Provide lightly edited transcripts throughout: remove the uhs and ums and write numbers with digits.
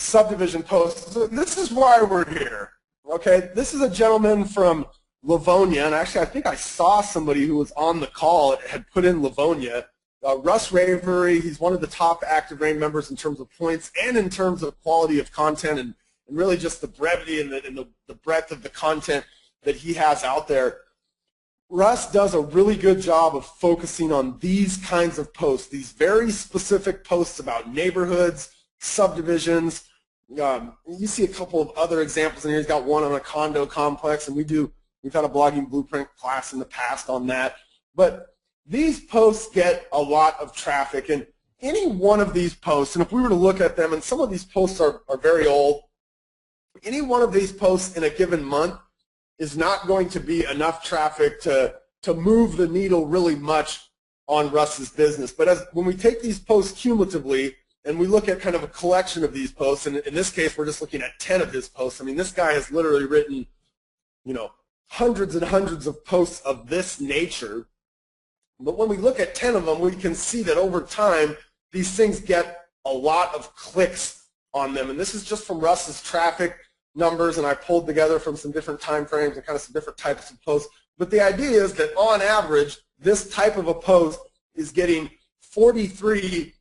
the subdivision post. So this is why we're here. Okay, this is a gentleman from Livonia, and actually I think I saw somebody who was on the call had put in Livonia. Russ Ravery, he's one of the top ActiveRain members in terms of points and in terms of quality of content and really just the brevity and the breadth of the content that he has out there. Russ does a really good job of focusing on these kinds of posts, these very specific posts about neighborhoods, subdivisions. You see a couple of other examples in here. He's got one on a condo complex, and we've had a blogging blueprint class in the past on that. But these posts get a lot of traffic, and any one of these posts, and if we were to look at them, and some of these posts are very old, any one of these posts in a given month is not going to be enough traffic to move the needle really much on Russ's business. But when we take these posts cumulatively and we look at kind of a collection of these posts, and in this case we're just looking at 10 of his posts. I mean, this guy has literally written, you know, hundreds and hundreds of posts of this nature. But when we look at 10 of them, we can see that over time these things get a lot of clicks on them. And this is just from Russ's traffic numbers, and I pulled together from some different time frames and kind of some different types of posts. But the idea is that on average, this type of a post is getting 43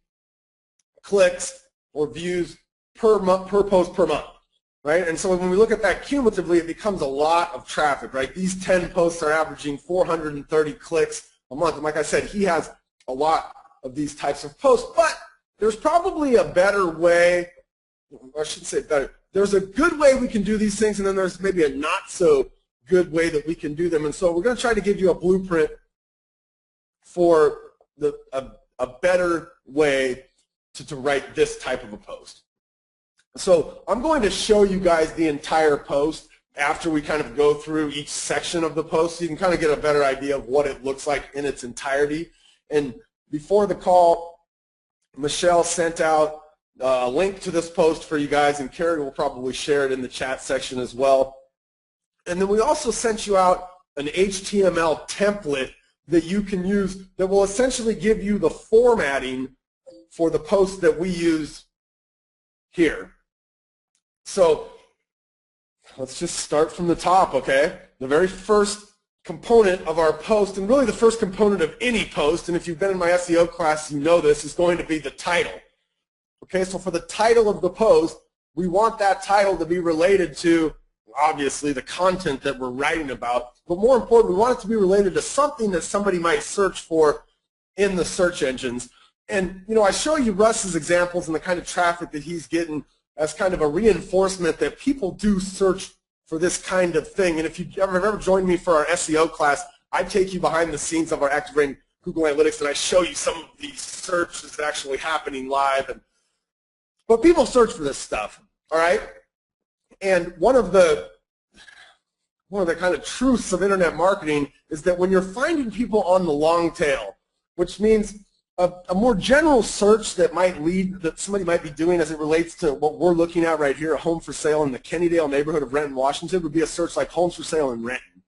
clicks or views per post per month, right? And so when we look at that cumulatively, it becomes a lot of traffic, right? These 10 posts are averaging 430 clicks a month. And like I said, he has a lot of these types of posts, but there's probably a better way, or I shouldn't say better, there's a good way we can do these things, and then there's maybe a not so good way that we can do them. And so we're going to try to give you a blueprint for a better way to write this type of a post. So I'm going to show you guys the entire post after we kind of go through each section of the post, so you can kind of get a better idea of what it looks like in its entirety. And before the call, Michelle sent out a link to this post for you guys, and Carrie will probably share it in the chat section as well. And then we also sent you out an HTML template that you can use that will essentially give you the formatting for the post that we use here. So let's just start from the top, okay? The very first component of our post, and really the first component of any post, and if you've been in my SEO class, you know this, is going to be the title. Okay, so for the title of the post, we want that title to be related to, obviously, the content that we're writing about, but more importantly, we want it to be related to something that somebody might search for in the search engines. And, you know, I show you Russ's examples and the kind of traffic that he's getting as kind of a reinforcement that people do search for this kind of thing. And if you've ever joined me for our SEO class, I take you behind the scenes of our ActiveRain Google Analytics, and I show you some of these searches actually happening live. But people search for this stuff, all right? And one of the kind of truths of internet marketing is that when you're finding people on the long tail, which means a more general search that somebody might be doing as it relates to what we're looking at right here, a home for sale in the Kennydale neighborhood of Renton, Washington, would be a search like homes for sale in Renton.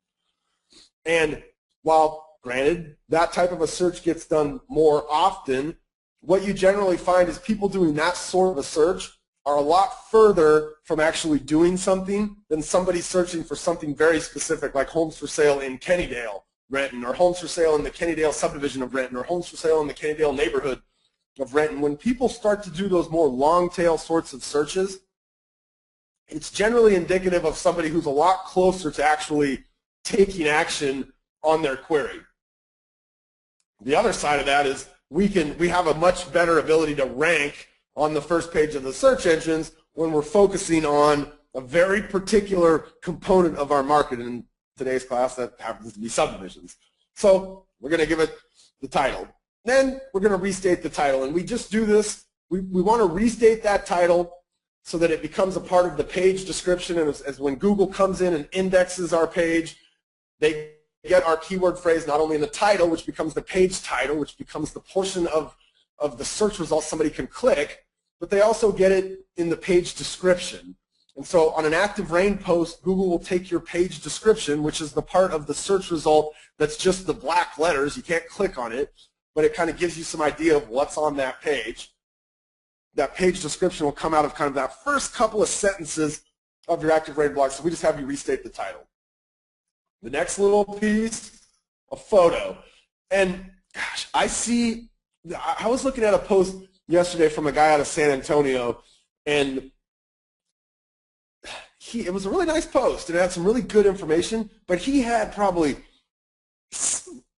And while, granted, that type of a search gets done more often, what you generally find is people doing that sort of a search are a lot further from actually doing something than somebody searching for something very specific like homes for sale in Kennydale, Renton, or homes for sale in the Kennydale subdivision of Renton, or homes for sale in the Kennydale neighborhood of Renton. When people start to do those more long tail sorts of searches, it's generally indicative of somebody who's a lot closer to actually taking action on their query. The other side of that is we have a much better ability to rank on the first page of the search engines when we're focusing on a very particular component of our market. In today's class, that happens to be subdivisions. So we're going to give it the title. Then we're going to restate the title, and we just do this. We want to restate that title so that it becomes a part of the page description, and as when Google comes in and indexes our page, they get our keyword phrase not only in the title, which becomes the page title, which becomes the portion of the search results somebody can click, but they also get it in the page description. And so on an ActiveRain post, Google will take your page description, which is the part of the search result that's just the black letters. You can't click on it, but it kind of gives you some idea of what's on that page. that page description will come out of kind of that first couple of sentences of your ActiveRain blog. So we just have you restate the title. The next little piece, a photo. And gosh, I was looking at a post yesterday from a guy out of San Antonio, and it was a really nice post, and it had some really good information, but he had probably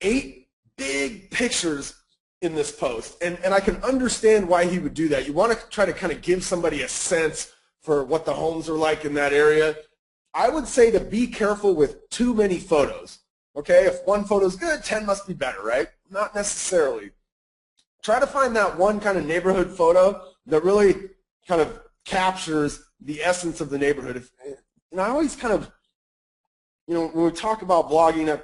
8 big pictures in this post, and I can understand why he would do that. You want to try to kind of give somebody a sense for what the homes are like in that area. I would say to be careful with too many photos. Okay, if one photo is good, 10 must be better, right? Not necessarily. Try to find that one kind of neighborhood photo that really kind of captures the essence of the neighborhood. And I always kind of, when we talk about blogging, I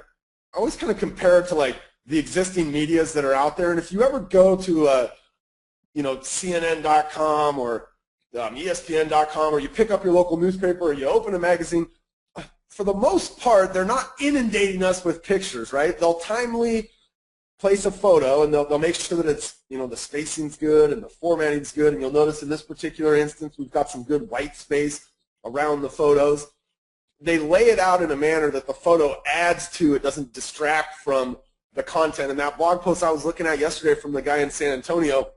always kind of compare it to like the existing medias that are out there. And if you ever go to CNN.com or ESPN.com, or you pick up your local newspaper, or you open a magazine, for the most part, they're not inundating us with pictures, right? They'll timely place a photo, and they'll make sure that it's, the spacing's good and the formatting's good. And you'll notice in this particular instance, we've got some good white space around the photos. They lay it out in a manner that the photo adds to, it doesn't distract from the content. And that blog post I was looking at yesterday from the guy in San Antonio,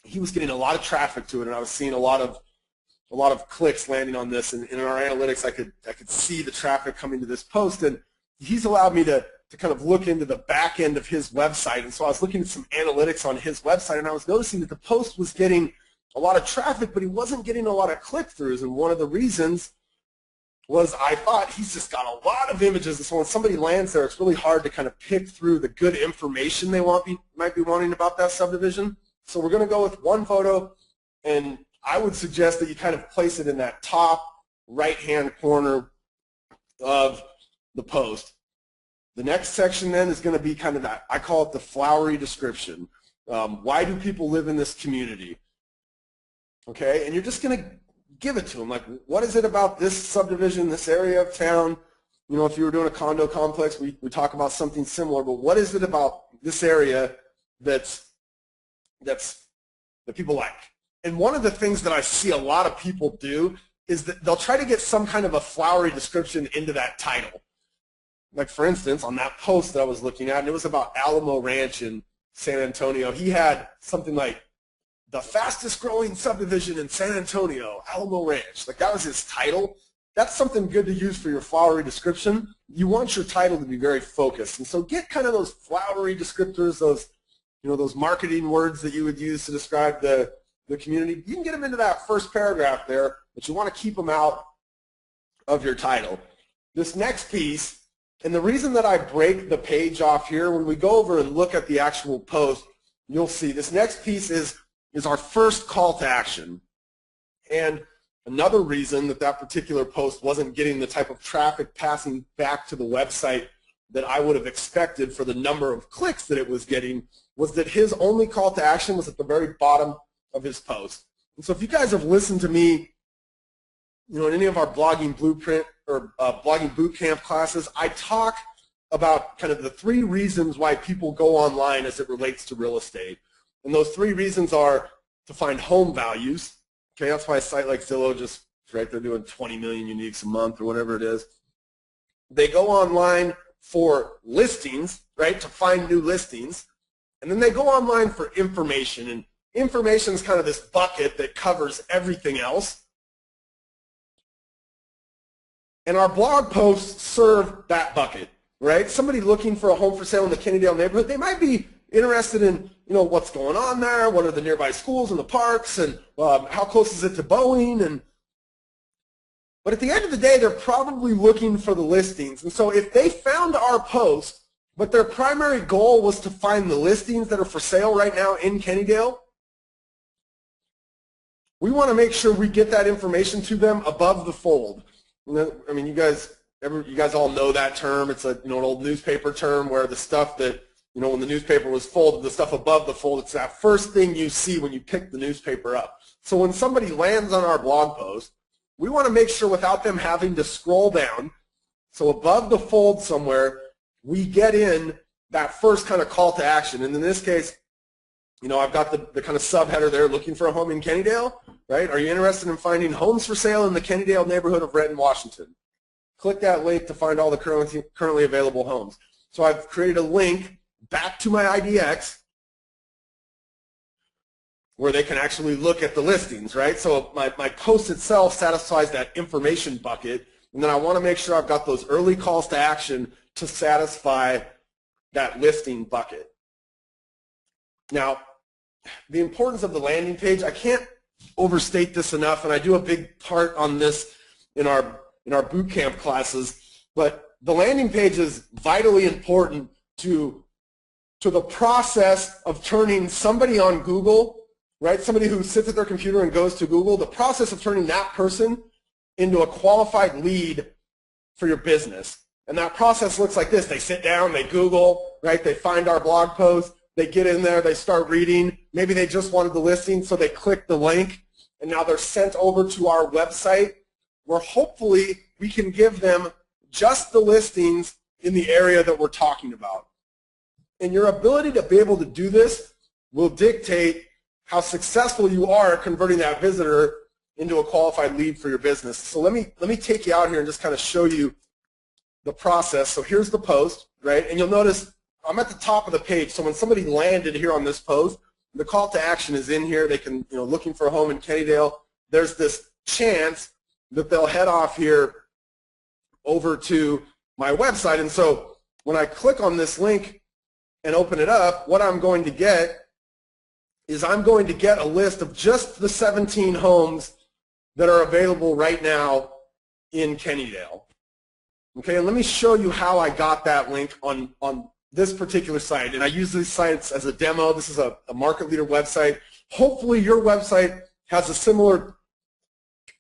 he was getting a lot of traffic to it, and I was seeing a lot of clicks landing on this. And in our analytics, I could see the traffic coming to this post, and he's allowed me to kind of look into the back end of his website. And so I was looking at some analytics on his website, and I was noticing that the post was getting a lot of traffic, but he wasn't getting a lot of click-throughs. And one of the reasons was I thought he's just got a lot of images, and so when somebody lands there, it's really hard to kind of pick through the good information they might be wanting about that subdivision. So we're going to go with one photo, and I would suggest that you kind of place it in that top right-hand corner of the post. The next section then is going to be kind of that, I call it the flowery description. Why do people live in this community? Okay, and you're just going to give it to them. Like, what is it about this subdivision, this area of town? If you were doing a condo complex, we talk about something similar, but what is it about this area that people like? And one of the things that I see a lot of people do is that they'll try to get some kind of a flowery description into that title. Like, for instance, on that post that I was looking at, and it was about Alamo Ranch in San Antonio, he had something like, the fastest growing subdivision in San Antonio, Alamo Ranch. Like, that was his title. That's something good to use for your flowery description. You want your title to be very focused. And so get kind of those flowery descriptors, those marketing words that you would use to describe the community. You can get them into that first paragraph there, but you want to keep them out of your title. This next piece, and the reason that I break the page off here, when we go over and look at the actual post, you'll see this next piece is our first call to action. And another reason that particular post wasn't getting the type of traffic passing back to the website that I would have expected for the number of clicks that it was getting was that his only call to action was at the very bottom of his post. And so if you guys have listened to me, in any of our blogging blueprint or blogging boot camp classes, I talk about kind of the 3 reasons why people go online as it relates to real estate. And those 3 reasons are to find home values. Okay, that's why a site like Zillow just, right, they're doing 20 million uniques a month or whatever it is. They go online for listings, right, to find new listings. And then they go online for information. And information is kind of this bucket that covers everything else. And our blog posts serve that bucket, right? Somebody looking for a home for sale in the Kennydale neighborhood, they might be interested in, what's going on there, what are the nearby schools and the parks, and how close is it to Boeing. But at the end of the day, they're probably looking for the listings. And so if they found our post, but their primary goal was to find the listings that are for sale right now in Kennydale, we want to make sure we get that information to them above the fold. I mean, you guys all know that term. It's an old newspaper term where the stuff that, when the newspaper was folded, the stuff above the fold, it's that first thing you see when you pick the newspaper up. So when somebody lands on our blog post, we want to make sure without them having to scroll down, so above the fold somewhere, we get in that first kind of call to action. And in this case, I've got the kind of subheader there, looking for a home in Kennydale, right? Are you interested in finding homes for sale in the Kennydale neighborhood of Renton, Washington? Click that link to find all the currently available homes. So I've created a link back to my IDX where they can actually look at the listings, right? So my post itself satisfies that information bucket, and then I want to make sure I've got those early calls to action to satisfy that listing bucket. Now, the importance of the landing page, I can't overstate this enough, and I do a big part on this in our boot camp classes, but the landing page is vitally important to the process of turning somebody on Google, right? Somebody who sits at their computer and goes to Google, the process of turning that person into a qualified lead for your business. And that process looks like this. They sit down, they Google, right? They find our blog post, they get in there, they start reading. Maybe they just wanted the listing, so they click the link, and now they're sent over to our website where hopefully we can give them just the listings in the area that we're talking about. And your ability to be able to do this will dictate how successful you are converting that visitor into a qualified lead for your business. So let me take you out here and just kind of show you the process. So here's the post, right? And you'll notice I'm at the top of the page. So when somebody landed here on this post, the call to action is in here. They can, looking for a home in Kennydale. There's this chance that they'll head off here over to my website. And so when I click on this link and open it up, what I'm going to get is I'm going to get a list of just the 17 homes that are available right now in Kennydale. Okay, and let me show you how I got that link on this particular site. And I use these sites as a demo. This is a market leader website. Hopefully your website has a similar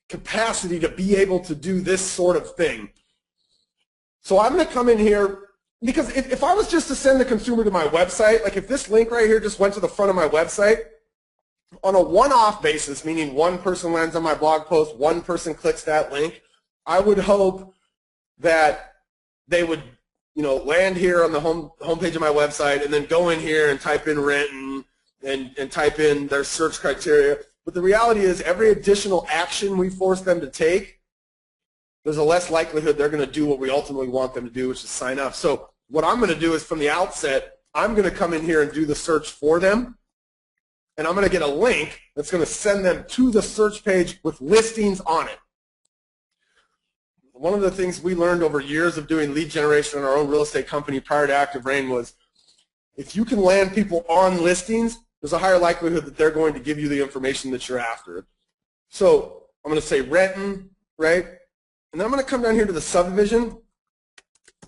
capacity to be able to do this sort of thing. So I'm going to come in here, because if I was just to send the consumer to my website, like if this link right here just went to the front of my website, on a one-off basis, meaning one person lands on my blog post, one person clicks that link, I would hope that they would, land here on the homepage of my website and then go in here and type in Renton and type in their search criteria. But the reality is every additional action we force them to take, there's a less likelihood they're going to do what we ultimately want them to do, which is sign up. So what I'm going to do is from the outset, I'm going to come in here and do the search for them, and I'm going to get a link that's going to send them to the search page with listings on it. One of the things we learned over years of doing lead generation in our own real estate company prior to ActiveRain was if you can land people on listings, there's a higher likelihood that they're going to give you the information that you're after. So I'm going to say Renton, right? And then I'm going to come down here to the subdivision,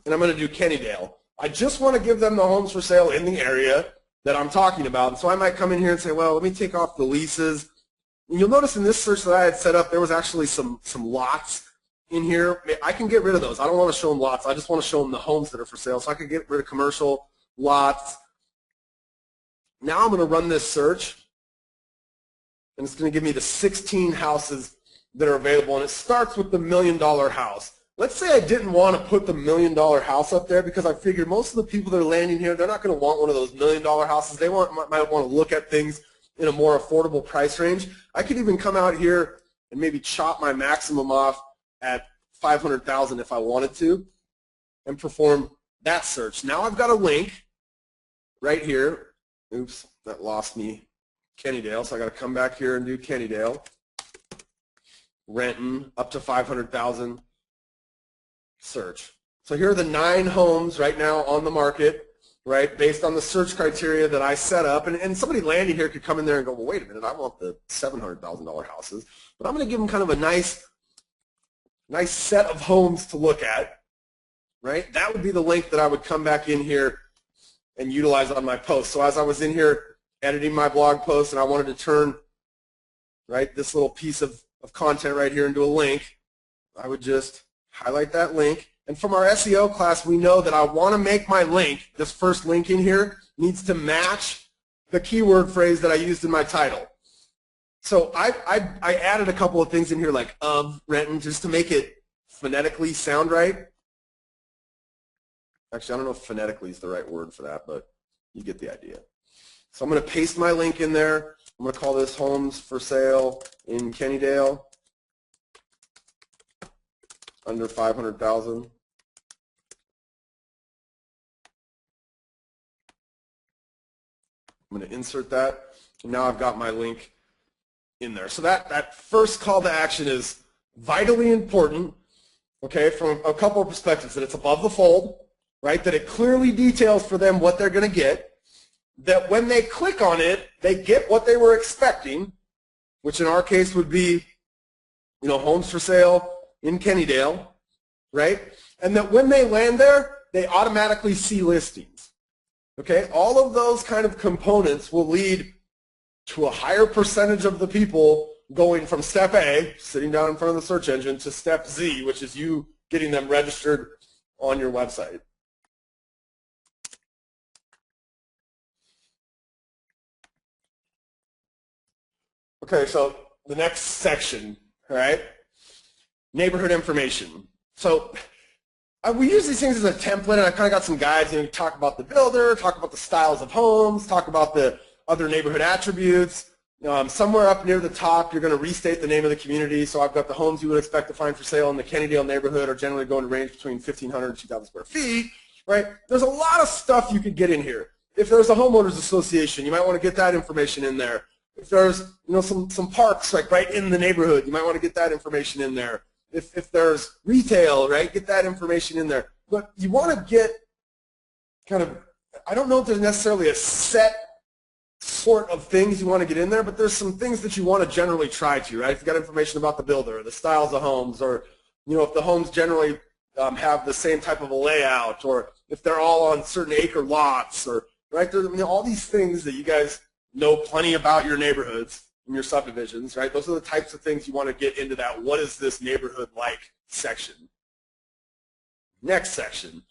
and I'm going to do Kennydale. I just want to give them the homes for sale in the area that I'm talking about. And so I might come in here and say, well, let me take off the leases. And you'll notice in this search that I had set up, there was actually some lots in here. I can get rid of those. I don't want to show them lots. I just want to show them the homes that are for sale. So I can get rid of commercial lots. Now I'm going to run this search, and it's going to give me the 16 houses that are available, and it starts with the $1 million house. Let's say I didn't want to put the $1 million house up there because I figured most of the people that are landing here, they're not going to want one of those $1 million houses. They might want to look at things in a more affordable price range. I could even come out here and maybe chop my maximum off at $500,000 if I wanted to and perform that search. Now I've got a link right here. Oops, that lost me Kennydale, so I got to come back here and do Kennydale. Renton up to 500,000 search. So here are the 9 homes right now on the market, right, based on the search criteria that I set up. And somebody landing here could come in there and go, well, wait a minute, I want the $700,000 houses. But I'm going to give them kind of a nice set of homes to look at, right? That would be the link that I would come back in here and utilize on my post. So as I was in here editing my blog post and I wanted to turn, right, this little piece of content right here into a link, I would just highlight that link. And from our SEO class, we know that I want to make my link, this first link in here, needs to match the keyword phrase that I used in my title. So I added a couple of things in here like of Renton just to make it phonetically sound right. Actually, I don't know if phonetically is the right word for that, but you get the idea. So I'm going to paste my link in there. I'm going to call this Homes for Sale in Kennydale, under 500,000. I'm going to insert that, and now I've got my link in there. So that first call to action is vitally important, okay, from a couple of perspectives, that it's above the fold, right, that it clearly details for them what they're going to get, that when they click on it, they get what they were expecting, which in our case would be, homes for sale in Kennydale, right, and that when they land there, they automatically see listings. Okay, all of those kind of components will lead to a higher percentage of the people going from step A, sitting down in front of the search engine, to step Z, which is you getting them registered on your website. Okay, so the next section, all right, neighborhood information. So we use these things as a template, and I kind of got some guides. Talk about the builder, talk about the styles of homes, talk about the other neighborhood attributes. Somewhere up near the top, you're going to restate the name of the community. So I've got the homes you would expect to find for sale in the Kennydale neighborhood are generally going to range between 1,500 and 2,000 square feet, right? There's a lot of stuff you could get in here. If there's a homeowners association, you might want to get that information in there. If there's some parks like right in the neighborhood, you might want to get that information in there. If there's retail, right, get that information in there. But you want to get kind of, I don't know if there's necessarily a set sort of things you want to get in there, but there's some things that you want to generally try to, right? If you've got information about the builder, or the styles of homes, or if the homes generally have the same type of a layout, or if they're all on certain acre lots, or right, there's all these things that you guys know plenty about your neighborhoods and your subdivisions, right? Those are the types of things you want to get into that what is this neighborhood like section. Next section,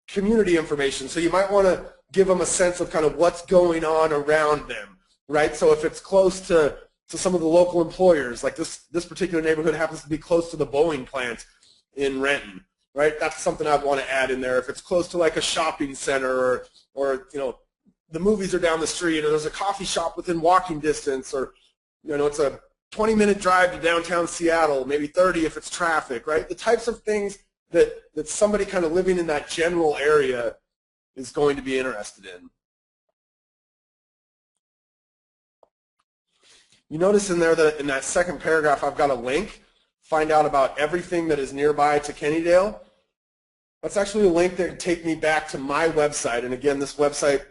community information. So you might want to give them a sense of kind of what's going on around them, right? So if it's close to some of the local employers, like this particular neighborhood happens to be close to the Boeing plant in Renton, right? That's something I'd want to add in there. If it's close to like a shopping center, or the movies are down the street, or there's a coffee shop within walking distance, or it's a 20-minute drive to downtown Seattle, maybe 30 if it's traffic, right? The types of things that somebody kind of living in that general area is going to be interested in. You notice in there that in that second paragraph I've got a link, find out about everything that is nearby to Kennydale. That's actually a link that can take me back to my website. And again, this website,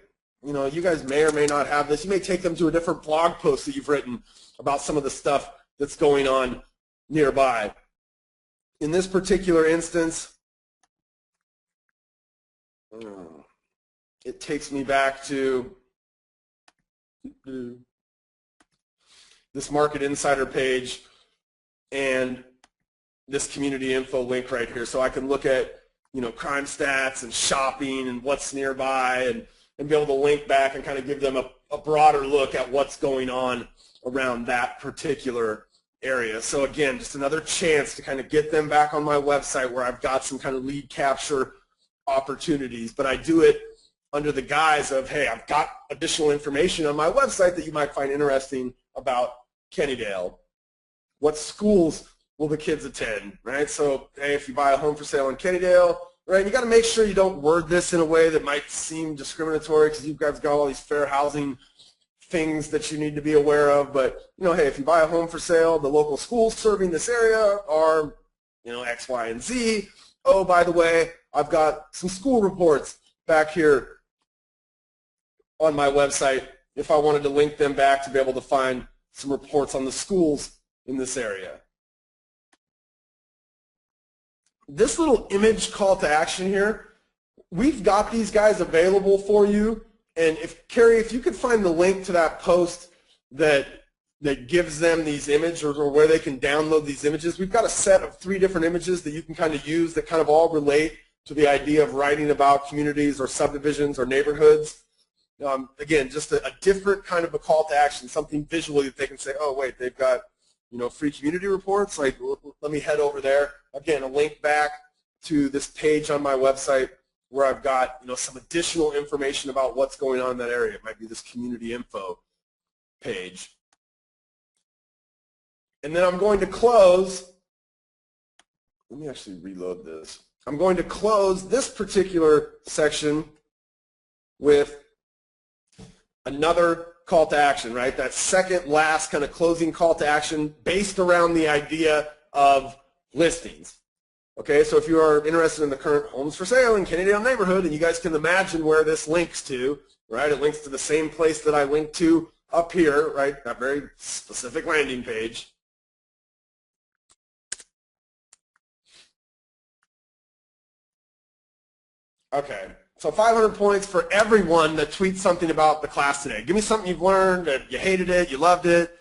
you guys may or may not have this. You may take them to a different blog post that you've written about some of the stuff that's going on nearby. In this particular instance, it takes me back to this Market Insider page and this community info link right here. So I can look at crime stats and shopping and what's nearby, and be able to link back and kind of give them a broader look at what's going on around that particular area. So again, just another chance to kind of get them back on my website where I've got some kind of lead capture opportunities, but I do it under the guise of, hey, I've got additional information on my website that you might find interesting about Kennydale. What schools will the kids attend, right? So, hey, if you buy a home for sale in Kennydale, right, you got to make sure you don't word this in a way that might seem discriminatory, because you guys got all these fair housing things that you need to be aware of. But, hey, if you buy a home for sale, the local schools serving this area are, X, Y, and Z. Oh, by the way, I've got some school reports back here on my website if I wanted to link them back to be able to find some reports on the schools in this area. This little image call to action here, we've got these guys available for you. And if Carrie, if you could find the link to that post that gives them these images, or where they can download these images, we've got a set of 3 different images that you can kind of use that kind of all relate to the idea of writing about communities or subdivisions or neighborhoods. Again, just a different kind of a call to action, something visually that they can say, oh, wait, they've got free community reports, like let me head over there. Again, a link back to this page on my website where I've got some additional information about what's going on in that area. It might be this community info page. And then I'm going to close. Let me actually reload this. I'm going to close this particular section with another call to action, right? That second last kind of closing call to action based around the idea of listings. Okay, so if you are interested in the current homes for sale in Kennedale neighborhood, and you guys can imagine where this links to, right? It links to the same place that I linked to up here, right? That very specific landing page. Okay, so 500 points for everyone that tweets something about the class today. Give me something you've learned, that you hated it, you loved it.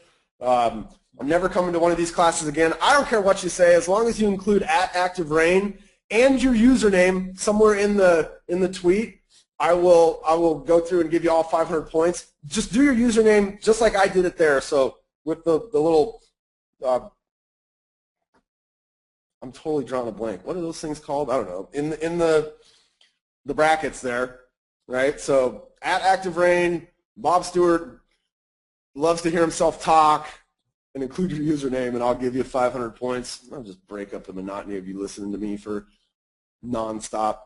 I'm never coming to one of these classes again. I don't care what you say, as long as you include @ActiveRain and your username somewhere in the tweet. I will go through and give you all 500 points. Just do your username just like I did it there. So with the little, I'm totally drawing a blank. What are those things called? I don't know. In the brackets there, right? So @ActiveRain, Bob Stewart loves to hear himself talk, and include your username, and I'll give you 500 points. I'll just break up the monotony of you listening to me for nonstop.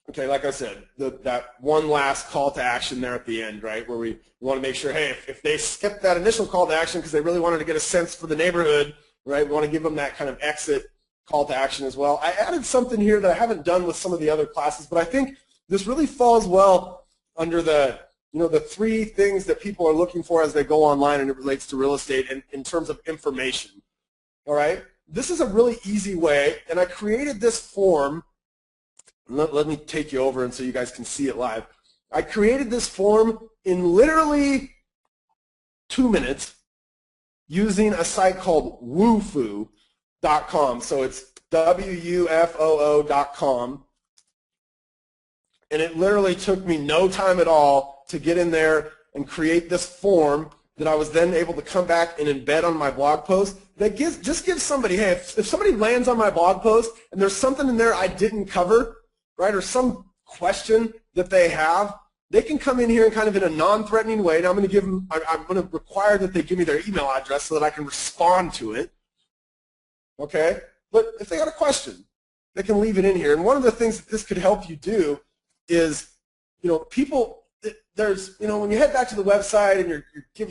Okay, like I said, that one last call to action there at the end, right, where we want to make sure, hey, if they skip that initial call to action because they really wanted to get a sense for the neighborhood, right, we want to give them that kind of exit call to action as well. I added something here that I haven't done with some of the other classes, but I think this really falls well under the the three things that people are looking for as they go online, and it relates to real estate in terms of information. All right, this is a really easy way, and I created this form. Let me take you over and so you guys can see it live. I created this form in literally 2 minutes using a site called wufoo.com. So it's WUFOO.com. And it literally took me no time at all to get in there and create this form that I was then able to come back and embed on my blog post. That just gives somebody, hey, if somebody lands on my blog post and there's something in there I didn't cover, right, or some question that they have, they can come in here and kind of in a non-threatening way. Now I'm going to require that they give me their email address so that I can respond to it. Okay? But if they got a question, they can leave it in here. And one of the things that this could help you do is, people, there's, when you head back to the website and you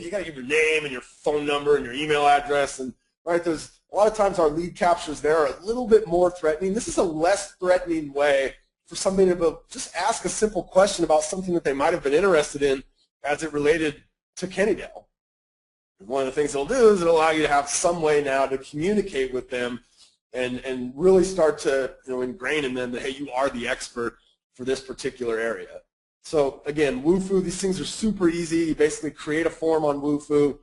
got to give your name and your phone number and your email address, and right, there's a lot of times our lead captures there are a little bit more threatening. This is a less threatening way for somebody to just ask a simple question about something that they might have been interested in as it related to Kennedale. One of the things it'll do is it'll allow you to have some way now to communicate with them and really start to ingrain in them that, hey, you are the expert for this particular area. So again, Wufoo, these things are super easy. You basically create a form on Wufoo,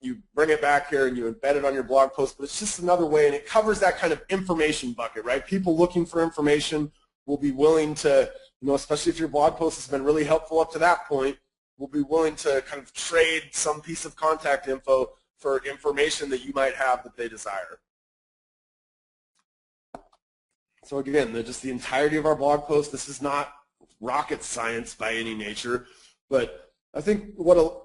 you bring it back here and you embed it on your blog post, but it's just another way, and it covers that kind of information bucket, right? People looking for information will be willing to, especially if your blog post has been really helpful up to that point, will be willing to kind of trade some piece of contact info for information that you might have that they desire. So again, just the entirety of our blog post. This is not rocket science by any nature, but I think what a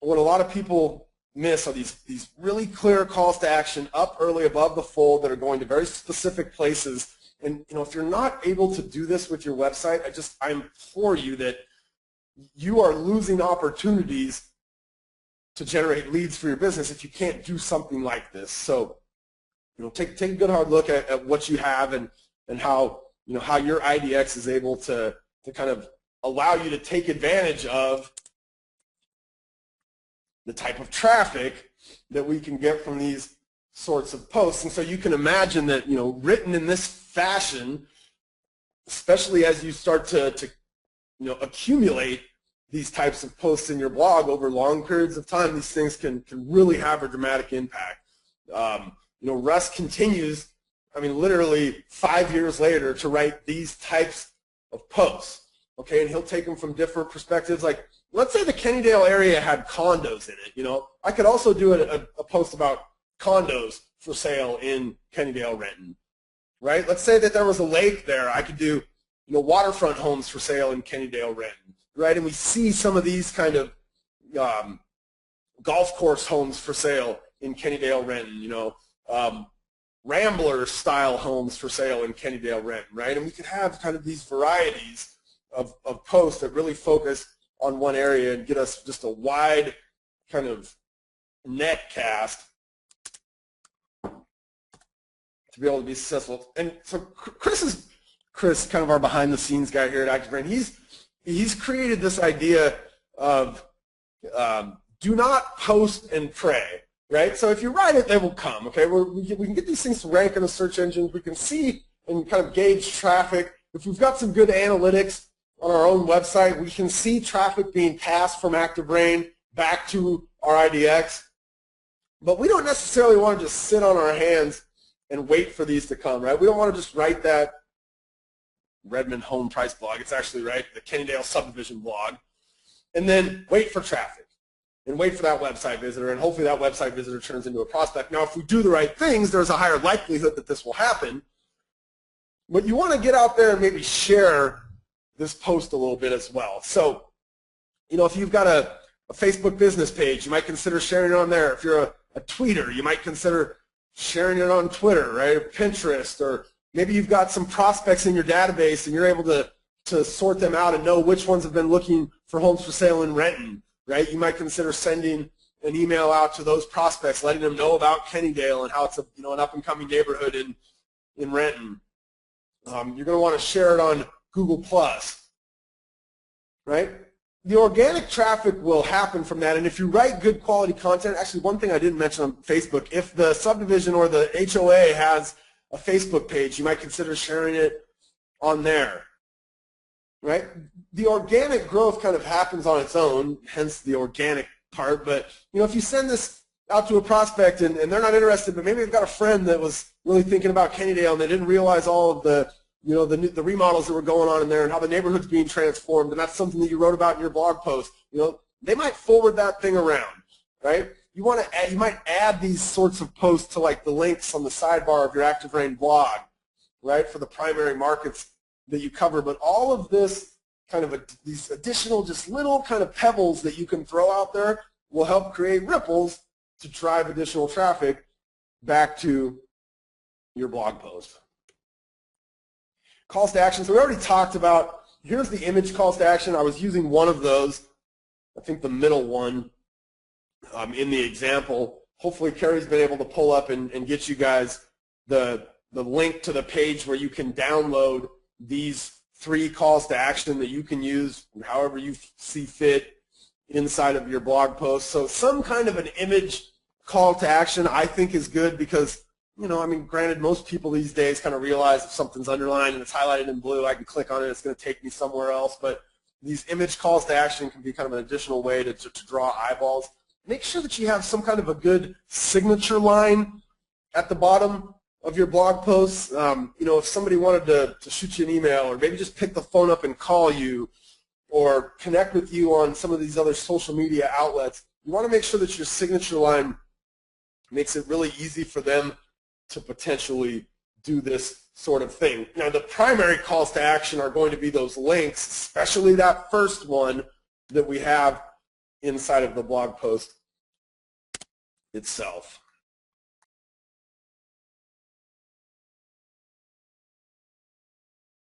lot of people miss are these really clear calls to action up early above the fold that are going to very specific places. And if you're not able to do this with your website, I implore you that you are losing opportunities to generate leads for your business if you can't do something like this. So take a good hard look at what you have and how how your IDX is able to kind of allow you to take advantage of the type of traffic that we can get from these sorts of posts. And so you can imagine that written in this fashion, especially as you start to accumulate these types of posts in your blog over long periods of time, these things can really have a dramatic impact. Russ continues, literally 5 years later, to write these types of posts. Okay, and he'll take them from different perspectives. Like, let's say the Kennedale area had condos in it. I could also do a post about condos for sale in Kennedale, Renton. Right? Let's say that there was a lake there. I could do waterfront homes for sale in Kennydale, Renton, right? And we see some of these kind of golf course homes for sale in Kennydale, Renton, Rambler style homes for sale in Kennydale, Renton, right? And we could have kind of these varieties of posts that really focus on one area and get us just a wide kind of net cast to be able to be successful. And so Chris, kind of our behind the scenes guy here at ActiveRain, he's created this idea of do not post and pray, right? So if you write it, they will come, okay? We can get these things to rank in the search engines. We can see and kind of gauge traffic. If we've got some good analytics on our own website, we can see traffic being passed from ActiveRain back to our IDX. But we don't necessarily want to just sit on our hands and wait for these to come, right? We don't want to just write that Redmond home price blog. It's actually, right, the Kennydale subdivision blog, and then wait for traffic and wait for that website visitor, and hopefully that website visitor turns into a prospect. Now, if we do the right things, there's a higher likelihood that this will happen. But you want to get out there and maybe share this post a little bit as well. So, if you've got a Facebook business page, you might consider sharing it on there. If you're a tweeter, you might consider sharing it on Twitter, right, or Pinterest, or maybe you've got some prospects in your database and you're able to sort them out and know which ones have been looking for homes for sale in Renton, right? You might consider sending an email out to those prospects, letting them know about Kennydale and how it's an up-and-coming neighborhood in Renton. You're going to want to share it on Google+, right? The organic traffic will happen from that, and if you write good quality content, actually one thing I didn't mention on Facebook, if the subdivision or the HOA has a Facebook page, you might consider sharing it on there, right? The organic growth kind of happens on its own, hence the organic part, but if you send this out to a prospect and they're not interested, but maybe they've got a friend that was really thinking about Kennydale and they didn't realize all of the the remodels that were going on in there and how the neighborhood's being transformed, and that's something that you wrote about in your blog post, they might forward that thing around, right? You might add these sorts of posts to like the links on the sidebar of your ActiveRain blog, right, for the primary markets that you cover. But all of this kind of these additional just little kind of pebbles that you can throw out there will help create ripples to drive additional traffic back to your blog post. Calls to action. So we already talked about, here's the image calls to action. I was using one of those, I think the middle one in the example. Hopefully Carrie's been able to pull up and get you guys the link to the page where you can download these 3 calls to action that you can use however you see fit inside of your blog post. So some kind of an image call to action I think is good because granted, most people these days kind of realize if something's underlined and it's highlighted in blue, I can click on it, it's going to take me somewhere else. But these image calls to action can be kind of an additional way to draw eyeballs. Make sure that you have some kind of a good signature line at the bottom of your blog posts. If somebody wanted to shoot you an email or maybe just pick the phone up and call you or connect with you on some of these other social media outlets, you want to make sure that your signature line makes it really easy for them to potentially do this sort of thing. Now, the primary calls to action are going to be those links, especially that first one that we have inside of the blog post itself.